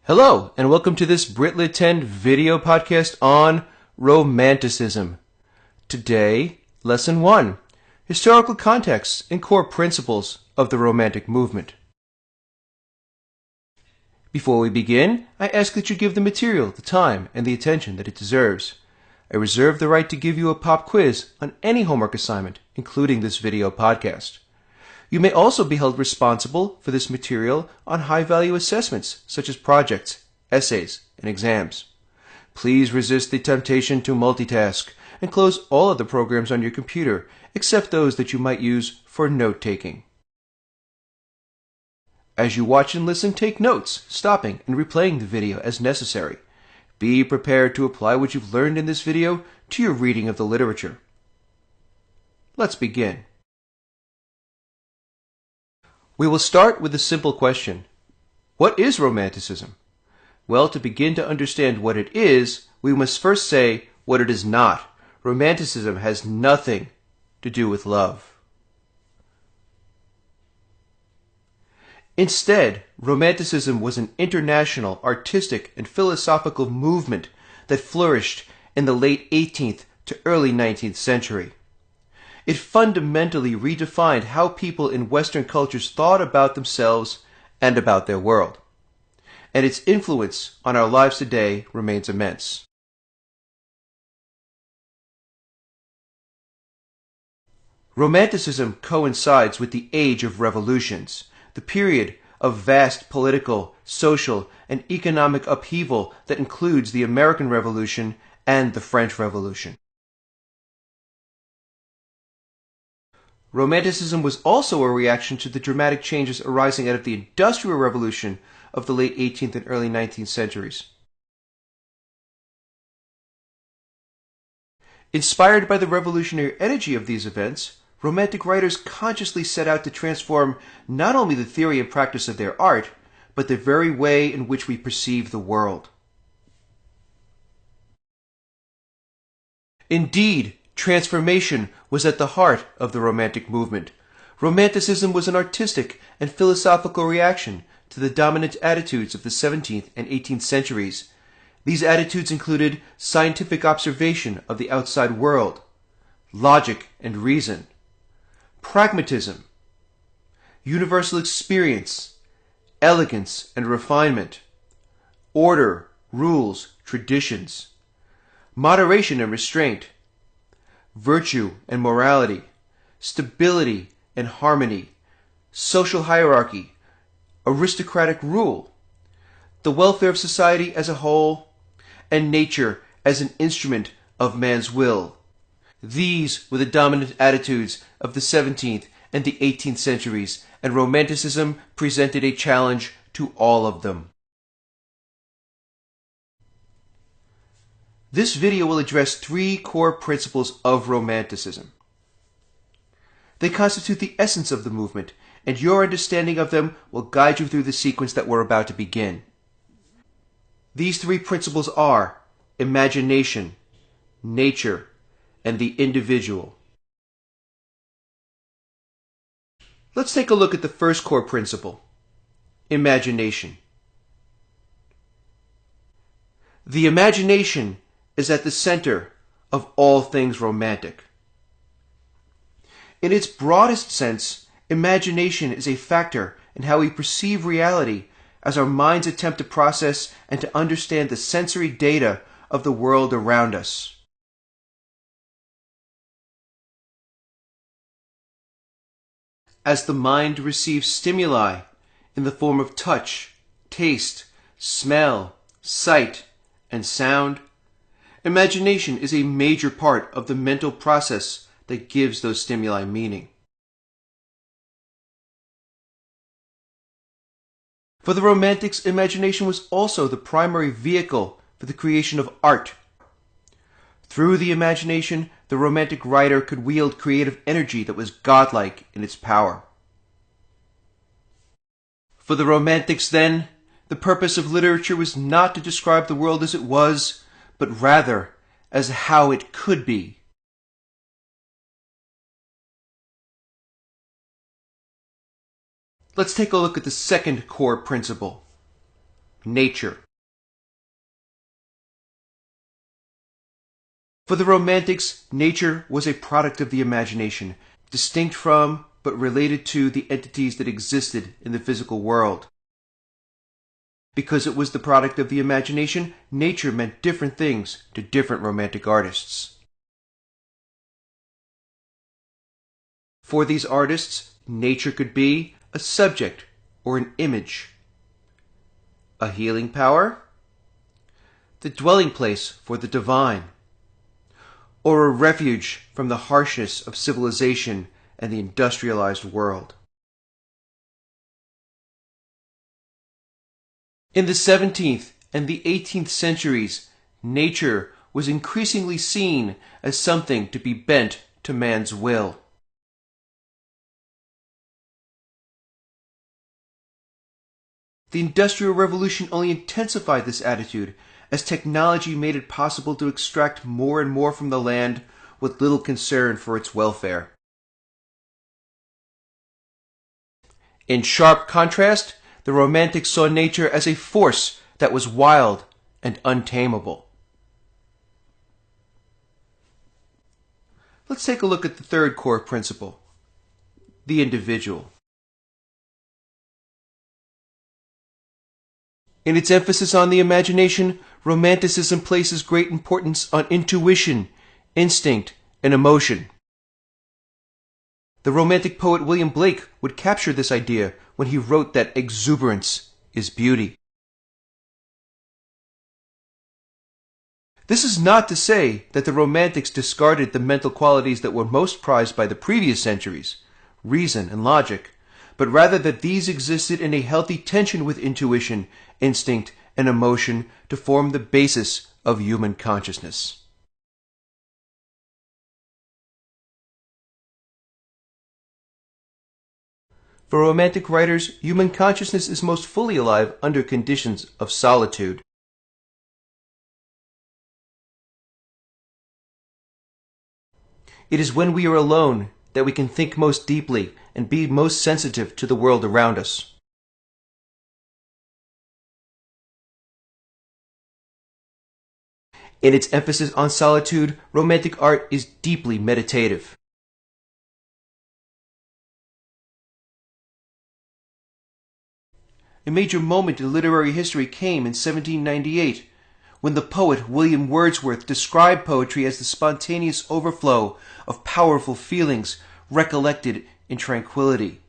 Hello, and welcome to this Britlit 10 video podcast on Romanticism. Today, Lesson 1, Historical Context and Core Principles of the Romantic Movement. Before we begin, I ask that you give the material the time and the attention that it deserves. I reserve the right to give you a pop quiz on any homework assignment, including this video podcast. You may also be held responsible for this material on high-value assessments such as projects, essays, and exams. Please resist the temptation to multitask and close all of the programs on your computer except those that you might use for note-taking. As you watch and listen, take notes, stopping and replaying the video as necessary. Be prepared to apply what you've learned in this video to your reading of the literature. Let's begin. We will start with a simple question. What is Romanticism? Well, to begin to understand what it is, we must first say what it is not. Romanticism has nothing to do with love. Instead, Romanticism was an international, artistic, and philosophical movement that flourished in the late 18th to early 19th century. It fundamentally redefined how people in Western cultures thought about themselves and about their world. And its influence on our lives today remains immense. Romanticism coincides with the Age of Revolutions, the period of vast political, social, and economic upheaval that includes the American Revolution and the French Revolution. Romanticism was also a reaction to the dramatic changes arising out of the Industrial Revolution of the late 18th and early 19th centuries. Inspired by the revolutionary energy of these events, Romantic writers consciously set out to transform not only the theory and practice of their art, but the very way in which we perceive the world. Indeed, transformation was at the heart of the Romantic movement. Romanticism was an artistic and philosophical reaction to the dominant attitudes of the 17th and 18th centuries. These attitudes included scientific observation of the outside world, logic and reason, pragmatism, universal experience, elegance and refinement, order, rules, traditions, moderation and restraint, virtue and morality, stability and harmony, social hierarchy, aristocratic rule, the welfare of society as a whole, and nature as an instrument of man's will. These were the dominant attitudes of the 17th and the 18th centuries, and Romanticism presented a challenge to all of them. This video will address three core principles of Romanticism. They constitute the essence of the movement, and your understanding of them will guide you through the sequence that we're about to begin. These three principles are imagination, nature, and the individual. Let's take a look at the first core principle, imagination. The imagination is at the center of all things romantic. In its broadest sense, imagination is a factor in how we perceive reality as our minds attempt to process and to understand the sensory data of the world around us. As the mind receives stimuli in the form of touch, taste, smell, sight, and sound, imagination is a major part of the mental process that gives those stimuli meaning. For the Romantics, imagination was also the primary vehicle for the creation of art. Through the imagination, the Romantic writer could wield creative energy that was godlike in its power. For the Romantics, then, the purpose of literature was not to describe the world as it was, but rather as how it could be. Let's take a look at the second core principle, nature. For the Romantics, nature was a product of the imagination, distinct from, but related to, the entities that existed in the physical world. Because it was the product of the imagination, nature meant different things to different Romantic artists. For these artists, nature could be a subject or an image, a healing power, the dwelling place for the divine, or a refuge from the harshness of civilization and the industrialized world. In the 17th and the 18th centuries, nature was increasingly seen as something to be bent to man's will. The Industrial Revolution only intensified this attitude as technology made it possible to extract more and more from the land with little concern for its welfare. In sharp contrast, the Romantics saw nature as a force that was wild and untamable. Let's take a look at the third core principle, the individual. In its emphasis on the imagination, Romanticism places great importance on intuition, instinct, and emotion. The Romantic poet William Blake would capture this idea when he wrote that exuberance is beauty. This is not to say that the Romantics discarded the mental qualities that were most prized by the previous centuries, reason and logic, but rather that these existed in a healthy tension with intuition, instinct, and emotion to form the basis of human consciousness. For Romantic writers, human consciousness is most fully alive under conditions of solitude. It is when we are alone that we can think most deeply and be most sensitive to the world around us. In its emphasis on solitude, Romantic art is deeply meditative. A major moment in literary history came in 1798, when the poet William Wordsworth described poetry as the spontaneous overflow of powerful feelings recollected in tranquility.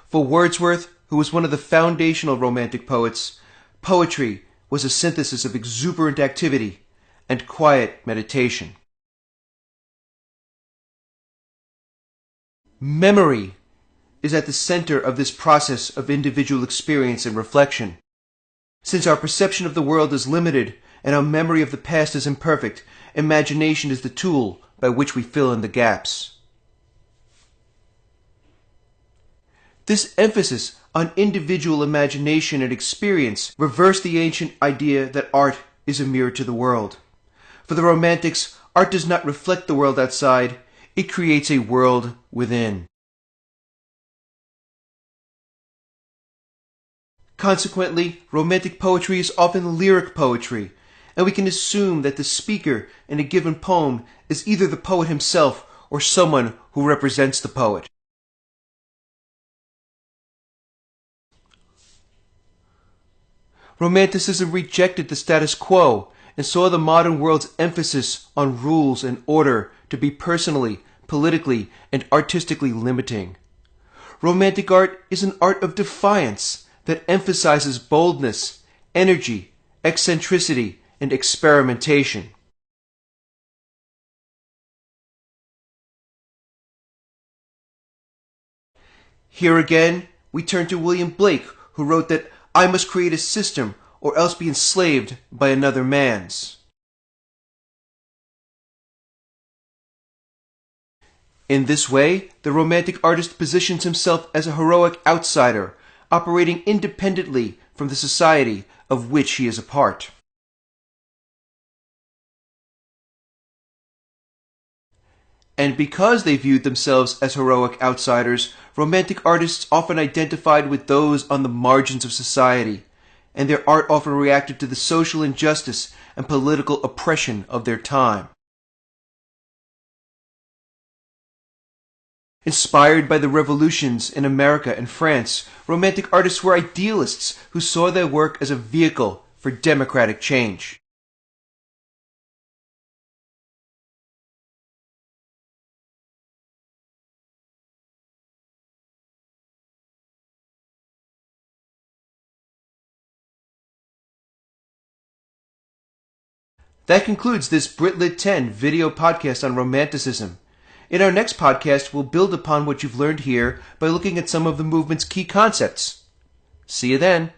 For Wordsworth, who was one of the foundational Romantic poets, poetry was a synthesis of exuberant activity and quiet meditation. Memory is at the center of this process of individual experience and reflection. Since our perception of the world is limited and our memory of the past is imperfect, imagination is the tool by which we fill in the gaps. This emphasis on individual imagination and experience reversed the ancient idea that art is a mirror to the world. For the Romantics, art does not reflect the world outside, it creates a world within. Consequently, Romantic poetry is often lyric poetry, and we can assume that the speaker in a given poem is either the poet himself or someone who represents the poet. Romanticism rejected the status quo and saw the modern world's emphasis on rules and order to be personally, politically, and artistically limiting. Romantic art is an art of defiance that emphasizes boldness, energy, eccentricity, and experimentation. Here again, we turn to William Blake, who wrote that I must create a system or else be enslaved by another man's. In this way, the Romantic artist positions himself as a heroic outsider, operating independently from the society of which he is a part. And because they viewed themselves as heroic outsiders, Romantic artists often identified with those on the margins of society, and their art often reacted to the social injustice and political oppression of their time. Inspired by the revolutions in America and France, Romantic artists were idealists who saw their work as a vehicle for democratic change. That concludes this BritLit 10 video podcast on Romanticism. In our next podcast, we'll build upon what you've learned here by looking at some of the movement's key concepts. See you then.